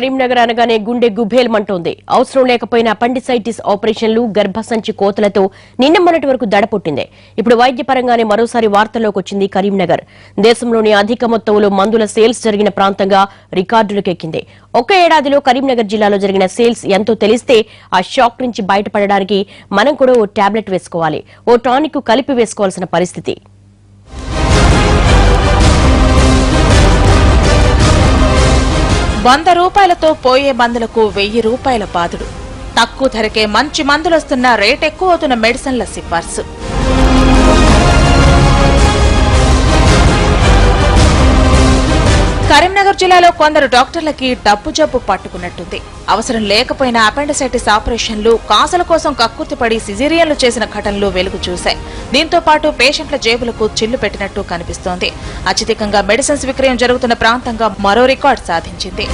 కరీంనగర్ అనగానే గుండె గుబేల్మంటోంది. అవసరం లేకపోయినా అపెండిసైటిస్ ఆపరేషన్లు, గర్భసంచి కోతలతో నిన్న మొన్నటి వరకు దడపొట్టింది. ఇప్పుడు వైద్యపరంగానే మరోసారి వార్తల్లోకి వచ్చింది కరీంనగర్. దేశంలోని అధిక మొత్తంలో మందుల సేల్స్ జరిగిన ప్రాంతంగా రికార్డులకెక్కింది. ఒక్క ఏడాదిలో కరీంనగర్ జిల్లాలో జరిగిన సేల్స్ ఎంతో తెలిస్తే ఆ షాక్ నుంచి బయటపడడానికి మనం కూడా ఓ టాబ్లెట్ వేసుకోవాలి, ఓ టానిక్ కలిపి వేసుకోవాల్సిన పరిస్థితి. ₹100 పోయే మందులకు ₹1000 బాదుడు. తక్కువ ధరకే మంచి మందులొస్తున్న రేట్ ఎక్కువ అవుతున్న మెడిసిన్ల సిఫార్సు. కరీంనగర్ జిల్లాలో కొందరు డాక్టర్లకి డబ్బు జబ్బు పట్టుకున్నట్టుంది. అవసరం లేకపోయినా అపెండిసైటిస్ ఆపరేషన్లు, కాసుల కోసం కక్కుర్తిపడి సిజేరియన్లు చేసిన ఘటనలు వెలుగు చూశాయి. దీంతో పాటు పేషెంట్ల జేబులకు చిల్లు పెట్టినట్టు కనిపిస్తోంది. అత్యధికంగా మెడిసిన్స్ విక్రయం జరుగుతున్న ప్రాంతంగా మరో రికార్డు సాధించింది.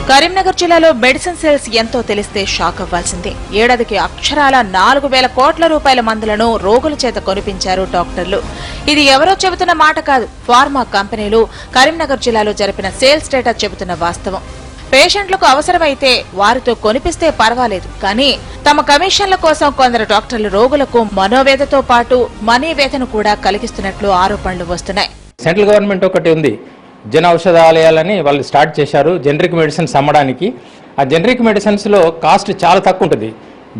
కరీంనగర్ జిల్లాలో మెడిసిన్ సేల్స్ ఎంతో తెలిస్తే షాక్ అవ్వాల్సిందే. ఏడాదికి అక్షరాల ₹4000 కోట్ల మందులను రోగుల చేత కొనిపించారు డాక్టర్లు. ఇది ఎవరో చెబుతున్న మాట కాదు, ఫార్మా కంపెనీలు కరీంనగర్ జిల్లాలో జరిపిన సేల్స్ డేటా చెబుతున్న వాస్తవం. పేషెంట్లకు అవసరమైతే వారితో కొనిపిస్తే పర్వాలేదు, కానీ తమ కమిషన్ల కోసం కొందరు డాక్టర్లు రోగులకు మనోవేదతో పాటు మనీ వేదను కూడా కలిగిస్తున్నట్లు ఆరోపణలు వస్తున్నాయి. సెంట్రల్ గవర్నమెంట్ ఒకటి ఉంది, జన ఔషధాలయాలని వాళ్ళు స్టార్ట్ చేశారు జనరిక్ మెడిసిన్స్ అమ్మడానికి. ఆ జనరిక్ మెడిసిన్స్లో కాస్ట్ చాలా తక్కువ ఉంటుంది.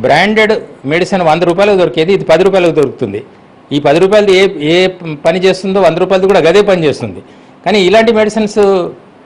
బ్రాండెడ్ మెడిసిన్ ₹100 దొరికేది ఇది ₹10 దొరుకుతుంది. ఈ ₹10 ఏ పని చేస్తుందో ₹100 కూడా గదే పని చేస్తుంది. కానీ ఇలాంటి మెడిసిన్స్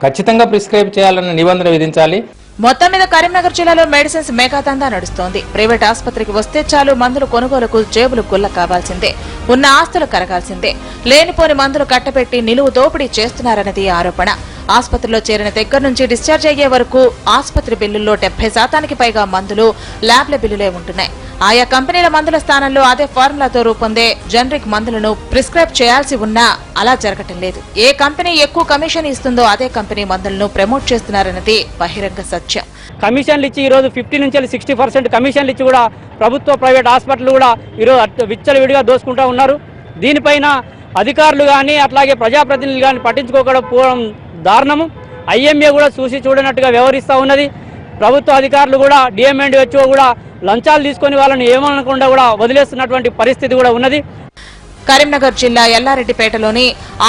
ఖచ్చితంగా ప్రిస్క్రైబ్ చేయాలన్న నిబంధన విధించాలి. మొత్తం మీద కరీంనగర్ జిల్లాలో మెడిసిన్స్ మెగాదందా నడుస్తోంది. ప్రైవేట్ ఆసుపత్రికి వస్తే చాలు మందుల కొనుగోలుకు జేబులు గుల్ల కావాల్సిందే, ఉన్న ఆస్తులు కరగాల్సిందే. లేనిపోని మందులు కట్టబెట్టి నిలువు దోపిడీ చేస్తున్నారన్నది ఆరోపణ. ఆసుపత్రిలో చేరిన దగ్గర నుంచి డిశ్చార్జ్ అయ్యే వరకు ఆసుపత్రి బిల్లుల్లో 70% పైగా మందులు ల్యాబ్ల బిల్లులే ఉంటున్నాయి. ఆయా కంపెనీల మందుల స్థానంలో అదే ఫార్ములాతో రూపొందే జనరిక్ మందులను ప్రిస్క్రైబ్ చేయాల్సి ఉన్నా అలా జరగటం లేదు. ఏ కంపెనీ ఎక్కువ కమిషన్ ఇస్తుందో అదే కంపెనీ మందులను ప్రమోట్ చేస్తున్నారన్నది బహిరంగ సత్యం. కమిషన్లు ఇచ్చి ఈరోజు 50 నుంచి 60% కమిషన్లు ఇచ్చి కూడా ప్రభుత్వ ప్రైవేట్ హాస్పిటల్ కూడా ఈరోజు విచ్చలవిడిగా దోసుకుంటూ ఉన్నారు. దీనిపైన అధికారులు కానీ అట్లాగే ప్రజాప్రతినిధులు కానీ పట్టించుకోకపోవడం దారుణము. IMA కూడా చూసి చూడనట్టుగా వ్యవహరిస్తూ ఉన్నది. ప్రభుత్వ అధికారులు కూడా DMHO కూడా లంచాలు తీసుకొని వాళ్ళని ఏమనకుండా కూడా వదిలేస్తున్నటువంటి పరిస్థితి కూడా ఉన్నది. కరీంనగర్ జిల్లా ఎల్లారెడ్డిపేటలోని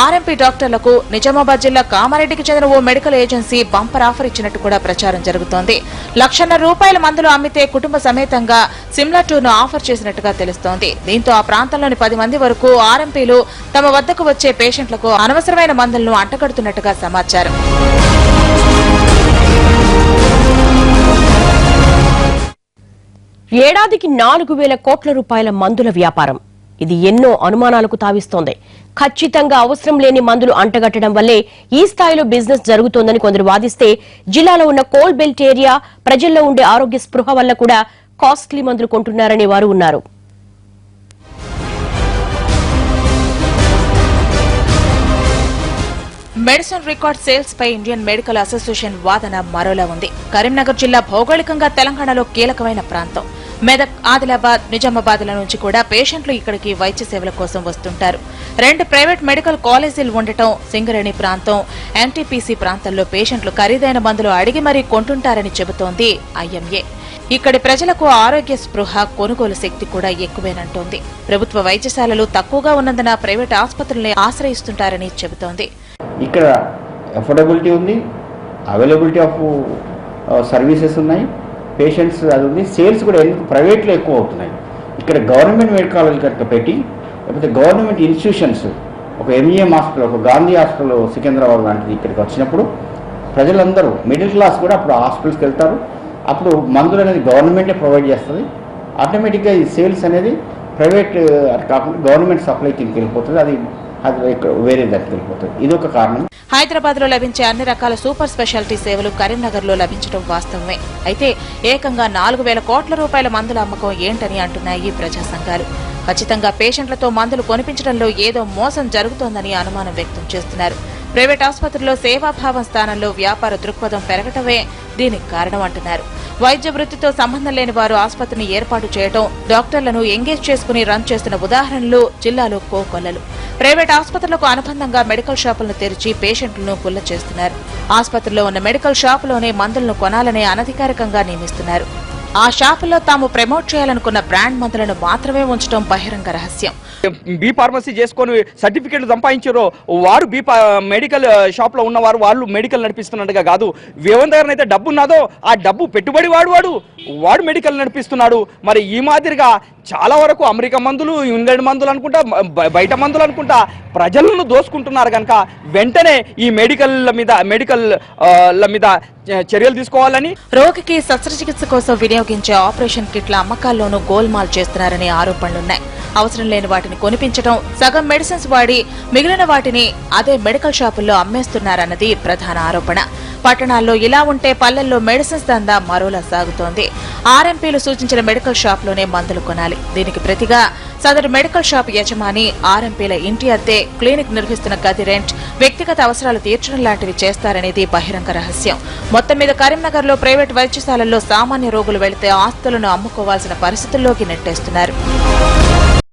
RMP డాక్టర్లకు నిజామాబాద్ జిల్లా కామారెడ్డికి చెందిన ఓ మెడికల్ ఏజెన్సీ బంపర్ ఆఫర్ ఇచ్చినట్టు కూడా ప్రచారం జరుగుతోంది. ₹1,50,000 మందులు అమ్మితే కుటుంబ సమేతంగా సిమ్లా టూర్ను ఆఫర్ చేసినట్టుగా తెలుస్తోంది. దీంతో ఆ ప్రాంతంలోని 10 మంది వరకు RMPలు తమ వద్దకు వచ్చే పేషెంట్లకు అనవసరమైన మందులను అంటగడుతున్నట్టుగా సమాచారం. ఏడాదికి ₹4,000 కోట్ల మందుల వ్యాపారం. ఇది ఎన్నో అనుమానాలకు తావిస్తోంది. ఖచ్చితంగా అవసరం లేని మందులు అంటగట్టడం వల్లే ఈ స్థాయిలో బిజినెస్ జరుగుతోందని కొందరు వాదిస్తే, జిల్లాలో ఉన్న కోల్ బెల్ట్ ఏరియా ప్రజల్లో ఉండే ఆరోగ్య స్పృహ వల్ల కూడా కాస్ట్లీ మందులు కొంటున్నారనే వారు ఉన్నారు. మెడిసిన్ రికార్డ్ సేల్స్ పై ఇండియన్ మెడికల్ అసోసియేషన్ వాదన మరోలా ఉంది. కరీంనగర్ జిల్లా భౌగోళికంగా తెలంగాణలో కీలకమైన ప్రాంతం. మెదక్, ఆదిలాబాద్, నిజామాబాద్ల నుంచి కూడా పేషెంట్లు ఇక్కడికి వైద్య సేవల కోసం వస్తుంటారు. 2 ప్రైవేట్ మెడికల్ కాలేజీలు ఉండటం, సింగరేణి ప్రాంతం, NTPC ప్రాంతాల్లో పేషెంట్లు ఖరీదైన మందులు అడిగి మరీ కొంటుంటారని చెబుతోంది IMA. ఇక్కడి ప్రజలకు ఆరోగ్య స్పృహ, కొనుగోలు శక్తి కూడా ఎక్కువేనంటోంది. ప్రభుత్వ వైద్యశాలలు తక్కువగా ఉన్నందున ప్రైవేట్ ఆసుపత్రుల్ని ఆశ్రయిస్తుంటారని చెబుతోంది. ఇక్కడ అఫోర్డబిలిటీ ఉంది, అవైలబిలిటీ ఆఫ్ సర్వీసెస్ ఉన్నాయి, పేషెంట్స్ అది ఉంది. సేల్స్ కూడా ఎందుకు ప్రైవేట్లో ఎక్కువ అవుతున్నాయి. ఇక్కడ గవర్నమెంట్ మెడికల్ కాలేజ్ కనుక పెట్టి, లేకపోతే గవర్నమెంట్ ఇన్స్టిట్యూషన్స్, ఒక MGM హాస్పిటల్, ఒక గాంధీ హాస్పిటల్ సికింద్రాబాద్ లాంటిది ఇక్కడికి వచ్చినప్పుడు ప్రజలందరూ మిడిల్ క్లాస్ కూడా అప్పుడు హాస్పిటల్స్కి వెళ్తారు. అప్పుడు మందులు అనేది గవర్నమెంటే ప్రొవైడ్ చేస్తుంది. ఆటోమేటిక్గా ఈ సేల్స్ అనేది ప్రైవేట్ కాకుండా గవర్నమెంట్ సప్లై కిందకి వెళ్ళిపోతుంది. అది వేరే దానికి వెళ్ళిపోతుంది. ఇది ఒక కారణం. హైదరాబాద్ లో లభించే అన్ని రకాల సూపర్ స్పెషాలిటీ సేవలు కరీంనగర్ లో లభించడం వాస్తవమే. అయితే ఏకంగా ₹4,000 కోట్ల మందుల అమ్మకం ఏంటని అంటున్నాయి ప్రజా సంఘాలు. ఖచ్చితంగా పేషెంట్లతో మందులు కొనిపించడంలో ఏదో మోసం జరుగుతోందని అనుమానం వ్యక్తం చేస్తున్నారు. ప్రైవేట్ ఆసుపత్రుల్లో సేవాభావం స్థానంలో వ్యాపార దృక్పథం పెరగటమే దీనికి కారణం అంటున్నారు. వైద్య వృత్తితో సంబంధం లేని వారు ఆసుపత్రిని ఏర్పాటు చేయడం, డాక్టర్లను ఎంగేజ్ చేసుకుని రన్ చేస్తున్న ఉదాహరణలు జిల్లాలో కోకొల్లలు. ప్రైవేట్ ఆసుపత్రులకు అనుబంధంగా మెడికల్ షాపులను తెరిచి పేషెంట్లను గుల్ల చేస్తున్నారు. ఆసుపత్రిలో ఉన్న మెడికల్ షాపులోనే మందులను కొనాలని అనధికారికంగా నియమిస్తున్నారు. ఆ షాపుల్లో తాము ప్రమోట్ చేయాలనుకున్న బ్రాండ్ మందులను మాత్రమే ఉంచడం బహిరంగ రహస్యం. బీ ఫార్మసీ చేసుకొని సర్టిఫికెట్లు సంపాదించారో వారు మెడికల్ షాప్ లో ఉన్నవారు వాళ్ళు మెడికల్ నడిపిస్తున్నట్టుగా కాదు. ఎవరి దగ్గర డబ్బు ఉన్నదో ఆ డబ్బు పెట్టుబడి వాడు మెడికల్ నడిపిస్తున్నాడు. మరి ఈ మాదిరిగా చాలా వరకు అమెరికా మందులు, ఇంగ్లాండ్ మందులు అనుకుంటా, బయట మందులు అనుకుంటా ప్రజలను దోసుకుంటున్నారు. కనుక వెంటనే ఈ మెడికల్ మీద చర్యలు తీసుకోవాలని, రోగికి శస్త్రచికిత్స కోసం వినియోగించే ఆపరేషన్ కిట్ల అమ్మకాల్లోనూ గోల్మాల్ చేస్తున్నారనే ఆరోపణలున్నాయి. అవసరం లేని వాటిని కొనిపించడం, సగం మెడిసిన్స్ వాడి మిగిలిన వాటిని అదే మెడికల్ షాపుల్లో అమ్మేస్తున్నారన్నది ప్రధాన ఆరోపణ. పట్టణాల్లో ఇలా ఉంటే పల్లెల్లో మెడిసిన్స్ దందా మరోలా సాగుతోంది. ఆర్ఎంపీలు సూచించిన మెడికల్ షాప్లోనే మందులు కొనాలి. దీనికి ప్రతిగా సదరు మెడికల్ షాప్ యజమాని ఆర్ఎంపీల ఇంటి అద్దె, క్లినిక్ నిర్వహిస్తున్న గది రెంట్, వ్యక్తిగత అవసరాలు తీర్చడం లాంటివి చేస్తారనేది బహిరంగ రహస్యం. మొత్తం మీద కరీంనగర్లో ప్రైవేట్ వైద్యశాలల్లో సామాన్య రోగులు వెళితే ఆస్తులను అమ్ముకోవాల్సిన పరిస్థితుల్లోకి నెట్టేస్తున్నారు.